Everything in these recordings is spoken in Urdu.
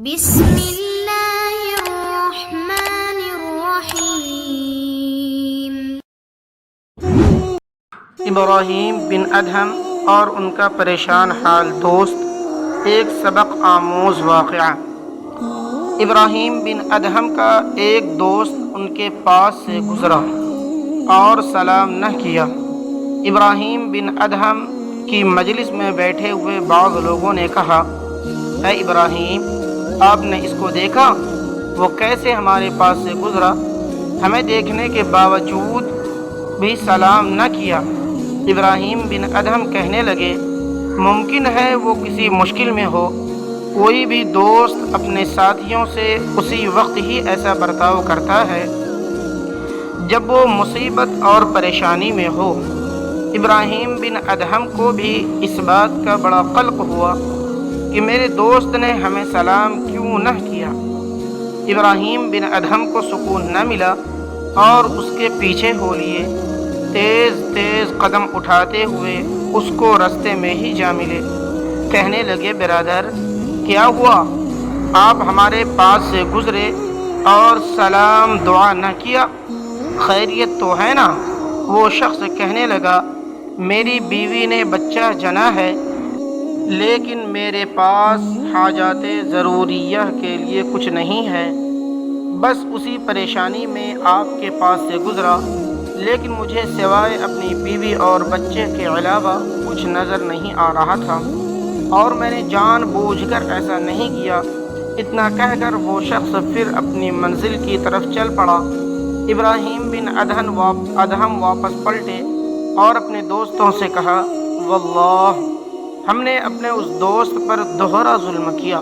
بسم اللہ الرحمن الرحیم۔ ابراہیم بن ادہم اور ان کا پریشان حال دوست، ایک سبق آموز واقعہ۔ ابراہیم بن ادہم کا ایک دوست ان کے پاس سے گزرا اور سلام نہ کیا۔ ابراہیم بن ادہم کی مجلس میں بیٹھے ہوئے بعض لوگوں نے کہا، اے ابراہیم، آپ نے اس کو دیکھا؟ وہ کیسے ہمارے پاس سے گزرا، ہمیں دیکھنے کے باوجود بھی سلام نہ کیا۔ ابراہیم بن ادہم کہنے لگے، ممکن ہے وہ کسی مشکل میں ہو۔ کوئی بھی دوست اپنے ساتھیوں سے اسی وقت ہی ایسا برتاؤ کرتا ہے جب وہ مصیبت اور پریشانی میں ہو۔ ابراہیم بن ادہم کو بھی اس بات کا بڑا قلق ہوا کہ میرے دوست نے ہمیں سلام کیوں نہ کیا۔ ابراہیم بن ادہم کو سکون نہ ملا اور اس کے پیچھے ہو لیے، تیز تیز قدم اٹھاتے ہوئے اس کو رستے میں ہی جا ملے۔ کہنے لگے، برادر، کیا ہوا؟ آپ ہمارے پاس سے گزرے اور سلام دعا نہ کیا؟ خیریت تو ہے نا؟ وہ شخص کہنے لگا، میری بیوی نے بچہ جنا ہے، لیکن میرے پاس حاجات ضروریہ کے لیے کچھ نہیں ہے۔ بس اسی پریشانی میں آپ کے پاس سے گزرا، لیکن مجھے سوائے اپنی بیوی اور بچے کے علاوہ کچھ نظر نہیں آ رہا تھا، اور میں نے جان بوجھ کر ایسا نہیں کیا۔ اتنا کہہ کر وہ شخص پھر اپنی منزل کی طرف چل پڑا۔ ابراہیم بن ادہم واپس پلٹے اور اپنے دوستوں سے کہا، واللہ، ہم نے اپنے اس دوست پر دوہرا ظلم کیا۔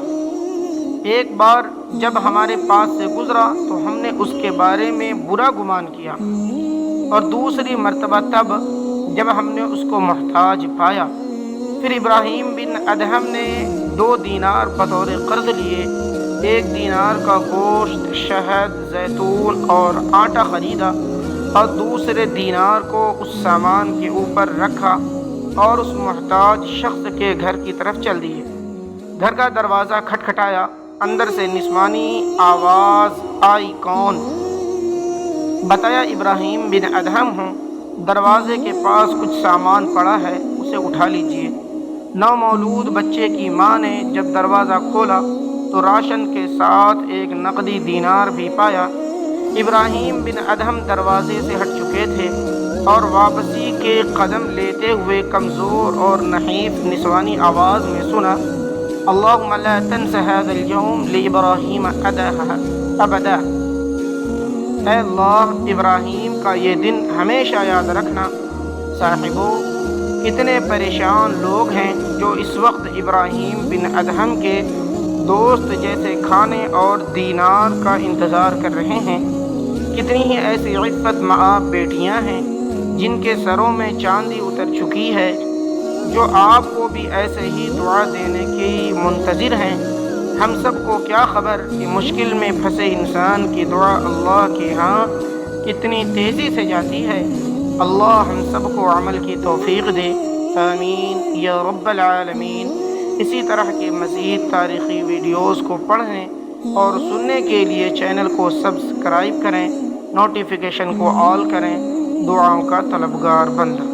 ایک بار جب ہمارے پاس سے گزرا تو ہم نے اس کے بارے میں برا گمان کیا، اور دوسری مرتبہ تب جب ہم نے اس کو محتاج پایا۔ پھر ابراہیم بن ادہم نے 2 دینار بطور قرض لیے، 1 دینار کا گوشت، شہد، زیتون اور آٹا خریدا، اور دوسرے دینار کو اس سامان کے اوپر رکھا اور اس محتاج شخص کے گھر کی طرف چل دیے۔ گھر کا دروازہ کھٹکھٹایا، اندر سے نسوانی آواز آئی، کون؟ بتایا، ابراہیم بن ادہم ہوں، دروازے کے پاس کچھ سامان پڑا ہے، اسے اٹھا لیجئے۔ نومولود بچے کی ماں نے جب دروازہ کھولا تو راشن کے ساتھ 1 نقدی دینار بھی پایا۔ ابراہیم بن ادہم دروازے سے ہٹ چکے تھے اور واپسی کے قدم لیتے ہوئے کمزور اور نحیف نسوانی آواز میں سنا، اللہم لا تنس هذا اليوم لابراہیم ابدا۔ اے اللہ، ابراہیم کا یہ دن ہمیشہ یاد رکھنا۔ صاحبو، کتنے پریشان لوگ ہیں جو اس وقت ابراہیم بن ادہم کے دوست جیسے کھانے اور دینار کا انتظار کر رہے ہیں۔ کتنی ہی ایسی عفت مآب بیٹیاں ہیں جن کے سروں میں چاندی اتر چکی ہے، جو آپ کو بھی ایسے ہی دعا دینے کی منتظر ہیں۔ ہم سب کو کیا خبر کہ مشکل میں پھنسے انسان کی دعا اللہ کے ہاں کتنی تیزی سے جاتی ہے۔ اللہ ہم سب کو عمل کی توفیق دے، آمین یا رب العالمین۔ اسی طرح کے مزید تاریخی ویڈیوز کو پڑھنے اور سننے کے لیے چینل کو سبسکرائب کریں، نوٹیفیکیشن کو آل کریں۔ دعاؤں کا طلبگار بندہ۔